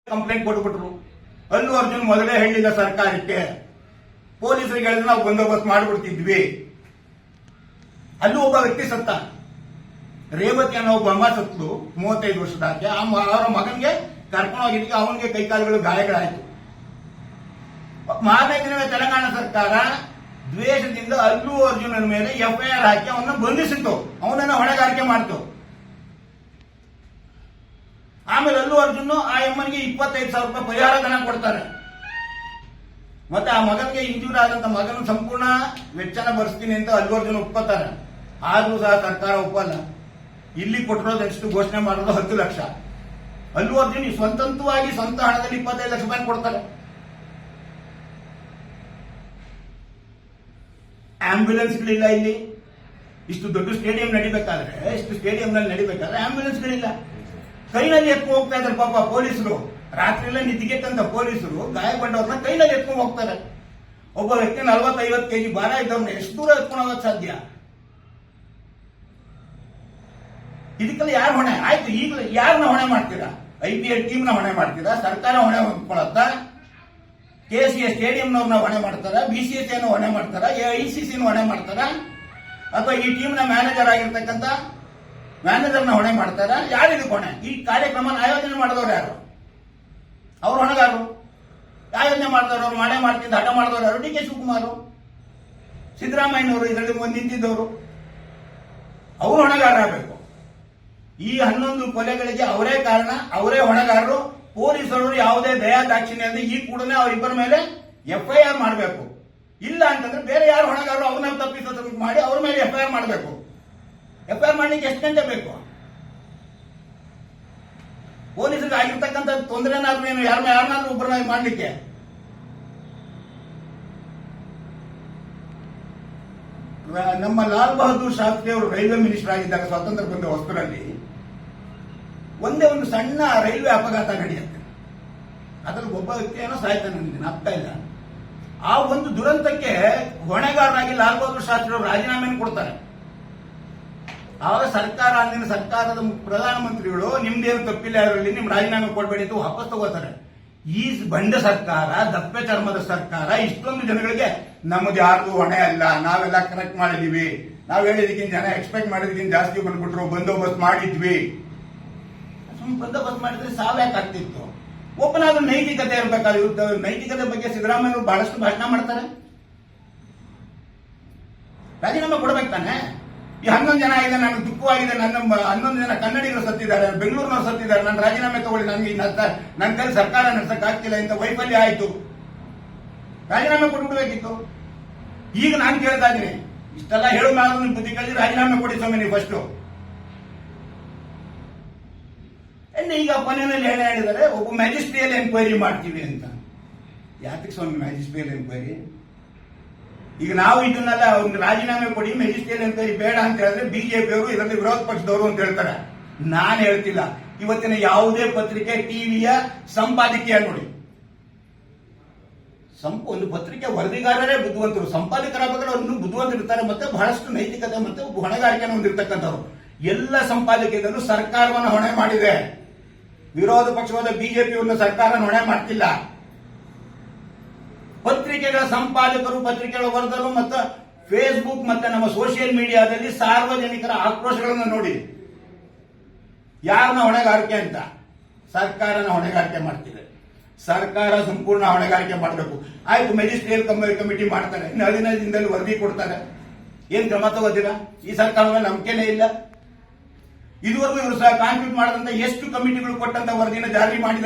Complaint ಕೊಟ್ಬಿಟ್ರು. Allu Arjun ಮೊದಲೇ ಹೇಳಿಲ್ಲ ಸರ್ಕಾರಕ್ಕೆ, ಪೊಲೀಸರಿಗೆ ಹೇಳಿದ್ರೆ ನಾವು ಬಂದೋಬಸ್ತ್ ಮಾಡಿಬಿಡ್ತಿದ್ವಿ. ಅಲ್ಲೂ ಒಬ್ಬ ವ್ಯಕ್ತಿ ಸತ್ತ, ರೇವತಿ ಅನ್ನೋ ಒಬ್ಬ ಅಮ್ಮ ಸತ್ತು 35 ವರ್ಷದಾಕೆ. ಅವರ ಮಗನಿಗೆ ಕರ್ಕೊಂಡು ಹೋಗಿದ್ದಕ್ಕೆ ಅವನಿಗೆ ಕೈಕಾಲುಗಳು ಗಾಯಗಳಾಯ್ತು. ಮಾರನೇ ದಿನವೇ ತೆಲಂಗಾಣ ಸರ್ಕಾರ ದ್ವೇಷದಿಂದ ಅಲ್ಲು ಅರ್ಜುನನ ಮೇಲೆ FIR ಹಾಕಿ ಅವನ್ನ ಬಂಧಿಸಿತ್ತು, ಅವನನ್ನ ಹೊಣೆಗಾರಿಕೆ ಮಾಡ್ತು. ಆಮೇಲೆ ಅಲ್ಲು ಅರ್ಜುನ್ ಆ ಎಮ್ಮನಿಗೆ 25,000 ರೂಪಾಯಿ ಪರಿಹಾರ ಧನ ಕೊಡ್ತಾರೆ. ಮತ್ತೆ ಆ ಮಗನಿಗೆ ಇಂಜೂರ್ ಆದಂತ ಮಗನ ಸಂಪೂರ್ಣ ವೆಚ್ಚನ ಭರಿಸ್ತೀನಿ ಅಂತ ಅಲ್ಲು ಅರ್ಜುನ್ ಒಪ್ಕೋತಾರೆ. ಆದ್ರೂ ಸಹ ಸರ್ಕಾರ ಒಪ್ಪಲ್ಲ. ಇಲ್ಲಿ ಕೊಟ್ಟಿರೋದಷ್ಟು ಘೋಷಣೆ ಮಾಡೋದು 10 ಲಕ್ಷ. ಅಲ್ಲು ಅರ್ಜುನ್ ಸ್ವಂತವಾಗಿ ಸ್ವಂತ ಹಣದಲ್ಲಿ 25 ಲಕ್ಷ ರೂಪಾಯಿ ಕೊಡ್ತಾರೆ. ಆಂಬ್ಯುಲೆನ್ಸ್ಗಳಿಲ್ಲ ಇಲ್ಲಿ. ಇಷ್ಟು ದೊಡ್ಡ ಸ್ಟೇಡಿಯಂ ನಡಿಬೇಕಾದ್ರೆ, ಆಂಬ್ಯುಲೆನ್ಸ್ಗಳಿಲ್ಲ. ಕೈನಲ್ಲಿ ಎತ್ಕೊಂಡು ಹೋಗ್ತಾ ಇದ್ದಾರೆ ಪಾಪ ಪೊಲೀಸರು. ರಾತ್ರಿ ಎಲ್ಲ ನಿದ್ದಿಗೆಟ್ಟಂತ ಪೊಲೀಸರು ಗಾಯಗೊಂಡವ್ರನ್ನ ಕೈನಲ್ಲಿ ಎತ್ಕೊಂಡು ಹೋಗ್ತಾರೆ. ಒಬ್ಬ ವ್ಯಕ್ತಿ 40-50 ಕೆಜಿ ಭಾರ ಇದ್ದವ್ರನ್ನ ಎಷ್ಟು ದೂರ ಎತ್ಕೊಂಡು ಹೋಗೋದು ಸಾಧ್ಯ? ಇದಕ್ಕೆಲ್ಲ ಯಾರು ಹೊಣೆ? ಆಯ್ತು, ಈಗ ಯಾರನ್ನ ಹೊಣೆ ಮಾಡ್ತೀರಾ? IPL ಟೀಮ್ನ ಹೊಣೆ ಮಾಡ್ತೀರಾ? ಸರ್ಕಾರ ಹೊಣೆ ಹೊಂದ್ಕೊಳತ್ತ? KCA ಸ್ಟೇಡಿಯಂನವ್ರನ್ನ ಹೊಣೆ ಮಾಡ್ತಾರ? BCCI ಹೊಣೆ ಮಾಡ್ತಾರ? ICC ಹೊಣೆ ಮಾಡ್ತಾರ? ಅಥವಾ ಈ ಟೀಮ್ನ ಮ್ಯಾನೇಜರ್ ಆಗಿರ್ತಕ್ಕಂಥ ಮ್ಯಾನೇಜರ್ನ ಹೊಣೆ ಮಾಡ್ತಾರ? ಯಾರಿದಕ್ಕೆ ಹೊಣೆ? ಈ ಕಾರ್ಯಕ್ರಮ ಆಯೋಜನೆ ಮಾಡಿದವರು ಯಾರು? ಅವ್ರು ಹೊಣೆಗಾರರು. ಆಯೋಜನೆ ಮಾಡಿದವರು, ಅವ್ರು ಮಾಡೇ ಮಾಡ್ತಿದ್ದ ಹಠ ಮಾಡಿದವರು ಯಾರು? DK ಶಿವಕುಮಾರ್, ಸಿದ್ದರಾಮಯ್ಯನವರು ಇದರಲ್ಲಿ ಮುಂದೆ ನಿಂತಿದ್ದವರು. ಅವರು ಹೊಣೆಗಾರ ಆಗಬೇಕು. ಈ 11 ಕೊಲೆಗಳಿಗೆ ಅವರೇ ಕಾರಣ, ಅವರೇ ಹೊಣೆಗಾರರು. ಪೊಲೀಸರು ಯಾವುದೇ ದಯಾ ದಾಕ್ಷಿಣ್ಯ ಅಂದ್ರೆ ಈ ಕೂಡಲೇ ಅವರಿಬ್ಬರ ಮೇಲೆ FIR ಮಾಡಬೇಕು. ಇಲ್ಲ ಅಂತಂದ್ರೆ ಬೇರೆ ಯಾರು ಹೊಣೆಗಾರರು ಅವ್ರನ್ನ ತಪ್ಪಿಸೋದು ಮಾಡಿ ಅವ್ರ ಮೇಲೆ FIR ಮಾಡಬೇಕು. FIR ಮಾಡ್ಲಿಕ್ಕೆ ಎಷ್ಟು ಗಂಟೆ ಬೇಕು? ಪೊಲೀಸರಿಗೆ ಆಗಿರ್ತಕ್ಕಂಥ ತೊಂದರೆನಾದ್ರೂ ಏನು ಯಾರನ್ನಾದ್ರೂ ಒಬ್ಬರನ್ನ ಮಾಡ್ಲಿಕ್ಕೆ? ನಮ್ಮ ಲಾಲ್ ಬಹದ್ದೂರ್ ಶಾಸ್ತ್ರಿ ಅವರು ರೈಲ್ವೆ ಮಿನಿಸ್ಟರ್ ಆಗಿದ್ದಾಗ ಸ್ವಾತಂತ್ರ್ಯ ಬಂದ ಹೊಸರಲ್ಲಿ ಒಂದೇ ಒಂದು ಸಣ್ಣ ರೈಲ್ವೆ ಅಪಘಾತ ನಡೆಯುತ್ತೆ. ಅದ್ರಲ್ಲಿ ಒಬ್ಬ ವ್ಯಕ್ತಿ ಏನೋ ಸಾಯ್ತಾನೆ, ನನಗೆ ಅರ್ಥ ಇಲ್ಲ. ಆ ಒಂದು ದುರಂತಕ್ಕೆ ಹೊಣೆಗಾರರಾಗಿ ಲಾಲ್ ಬಹದ್ದೂರ್ ಶಾಸ್ತ್ರಿ ಅವರು ರಾಜೀನಾಮೆಯನ್ನು ಕೊಡ್ತಾರೆ. ಆವಾಗ ಸರ್ಕಾರ, ಅಂದಿನ ಸರ್ಕಾರದ ಪ್ರಧಾನಮಂತ್ರಿಗಳು ನಿಮ್ದೇನು ತಪ್ಪಿಲ್ಲ ಅದರಲ್ಲಿ, ನಿಮ್ ರಾಜೀನಾಮೆ ಕೊಡಬೇಡಿ ಅಂತ ವಾಪಸ್ ತಗೋತಾರೆ. ಈ ಬಂಡ ಸರ್ಕಾರ, ದಪ್ಪೆ ಚರ್ಮದ ಸರ್ಕಾರ ಇಷ್ಟೊಂದು ಜನಗಳಿಗೆ ನಮ್ಮದು ಯಾರಿಗೂ ಹೊಣೆ ಅಲ್ಲ, ನಾವೆಲ್ಲ ಕರೆಕ್ಟ್ ಮಾಡಿದೀವಿ, ನಾವ್ ಹೇಳಿದಕ್ಕಿಂತ ಜನ ಎಕ್ಸ್ಪೆಕ್ಟ್ ಮಾಡಿದಕ್ಕಿಂತ ಜಾಸ್ತಿ ಬಂದ್ಬಿಟ್ರು, ಬಂದೋಬಸ್ತ್ ಮಾಡಿದ್ವಿ. ಬಂದೋಬಸ್ತ್ ಮಾಡಿದ್ರೆ ಸಾವ್ಯಾಕೆ ಆಗ್ತಿತ್ತು? ಒಬ್ಬನಾದ್ರೂ ನೈತಿಕತೆ ಇರಬೇಕಾದ್ರೆ. ನೈತಿಕತೆ ಬಗ್ಗೆ ಸಿದ್ದರಾಮಯ್ಯ ಬಹಳಷ್ಟು ಭಾಷಣ ಮಾಡ್ತಾರೆ. ರಾಜೀನಾಮೆ ಕೊಡ್ಬೇಕು ತಾನೆ? ಈ 11 ಜನ ಆಗಿದೆ, ನನಗೆ ದುಃಖವಾಗಿದೆ, ನನ್ನ 11 ಜನ ಕನ್ನಡಿಗರು ಸತ್ತಿದ್ದಾರೆ, ಬೆಂಗಳೂರಿನವ್ರು ಸತ್ತಿದ್ದಾರೆ, ನಾನು ರಾಜೀನಾಮೆ ತಗೊಳ್ಳಿ, ನನಗೆ ನನ್ನ ಕೈ ಸರ್ಕಾರ ನಡೆಸಕ್ ಆಗ್ತಿಲ್ಲ, ಇಂಥ ವೈಫಲ್ಯ ಆಯ್ತು, ರಾಜೀನಾಮೆ ಕೊಟ್ಬಿಡ್ಬೇಕಿತ್ತು. ಈಗ ನಾನು ಕೇಳ್ತಾ ಇದ್ದೀನಿ, ಇಷ್ಟೆಲ್ಲ ಹೇಳೋ ನಾನು ಬುದ್ಧಿ ಕಲಿಸಿ ರಾಜೀನಾಮೆ ಕೊಡಿ ಸ್ವಾಮಿ ನೀವು ಫಸ್ಟ್. ಈಗ ಕೊನೆಯಲ್ಲಿ ಏನ್ ಹೇಳಿದ್ದಾರೆ, ಒಬ್ಬ ಮ್ಯಾಜಿಸ್ಟ್ರಿಯಲ್ ಎನ್ಕ್ವೈರಿ ಮಾಡ್ತೀವಿ ಅಂತ. ಯಾತಕ್ಕೆ ಸ್ವಾಮಿ ಮ್ಯಾಜಿಸ್ಟ್ರಿಯಲ್ ಎನ್ಕ್ವೈರಿ? ಈಗ ನಾವು ಇದನ್ನೆಲ್ಲ ಒಂದು ರಾಜೀನಾಮೆ ಕೊಡಿ, ಮ್ಯಾಜಿಸ್ಟ್ರಿಯಲ್ ಎನ್ಕ್ವೈರಿ ಬೇಡ ಅಂತ ಹೇಳಿದ್ರೆ BJP ಅವರು ಇದರಲ್ಲಿ ವಿರೋಧ ಪಕ್ಷದವರು ಅಂತ ಹೇಳ್ತಾರೆ. ನಾನು ಹೇಳ್ತಿಲ್ಲ. ಇವತ್ತಿನ ಯಾವುದೇ ಪತ್ರಿಕೆ, ಟಿವಿಯ ಸಂಪಾದಕೀಯ ನೋಡಿ, ಒಂದು ಪತ್ರಿಕೆ ವರದಿಗಾರರೇ ಬುದ್ಧಿವಂತರು, ಸಂಪಾದಕರಾಗಬೇಕಾದ್ರೆ ಅವ್ರನ್ನು ಬುದ್ಧಿವಂತರು ಇರ್ತಾರೆ, ಮತ್ತೆ ಬಹಳಷ್ಟು ನೈತಿಕತೆ ಮತ್ತೆ ಹೊಣೆಗಾರಿಕೆಯನ್ನು ಹೊಂದಿರತಕ್ಕಂಥವ್ರು. ಎಲ್ಲ ಸಂಪಾದಕೀಯದಲ್ಲೂ ಸರ್ಕಾರವನ್ನು ಹೊಣೆ ಮಾಡಿದೆ. ವಿರೋಧ ಪಕ್ಷವಾದ BJPಯನ್ನು ಸರ್ಕಾರ ಹೊಣೆ ಮಾಡ್ತಿಲ್ಲ. ಪತ್ರಿಕೆಗಳ ಸಂಪಾದಕರು, ಪತ್ರಿಕೆಗಳ ವರದಿಗಾರರು ಮತ್ತು ಫೇಸ್ಬುಕ್ ಮತ್ತೆ ನಮ್ಮ ಸೋಷಿಯಲ್ ಮೀಡಿಯಾದಲ್ಲಿ ಸಾರ್ವಜನಿಕರ ಆಕ್ರೋಶಗಳನ್ನು ನೋಡಿ. ಯಾರನ್ನ ಹೊಣೆಗಾರಿಕೆ ಅಂತ? ಸರ್ಕಾರನ ಹೊಣೆಗಾರಿಕೆ ಮಾಡ್ತಿದೆ. ಸರ್ಕಾರ ಸಂಪೂರ್ಣ ಹೊಣೆಗಾರಿಕೆ ಮಾಡಬೇಕು. ಆಯ್ತು, ಮ್ಯಾಜಿಸ್ಟ್ರಿಯಲ್ ಕಮಿಟಿ ಮಾಡ್ತಾರೆ, ಇನ್ನು 15 ದಿನದಲ್ಲಿ ವರದಿ ಕೊಡ್ತಾರೆ. ಏನ್ ಕ್ರಮ ತಗೋತೀರಾ? ಈ ಸರ್ಕಾರದ ಮೇಲೆ ನಂಬಿಕೆನೇ ಇಲ್ಲ. ಇದುವರೆಗೂ ಇವರು ಸಹ ಕಾನ್ಸ್ಟಿಟ್ಯೂಟ್ ಮಾಡದಂತ ಎಷ್ಟು ಕಮಿಟಿಗಳು ಕೊಟ್ಟಂತ ವರದಿನ ಜಾರಿ ಮಾಡಿದ್ದಾರೆ.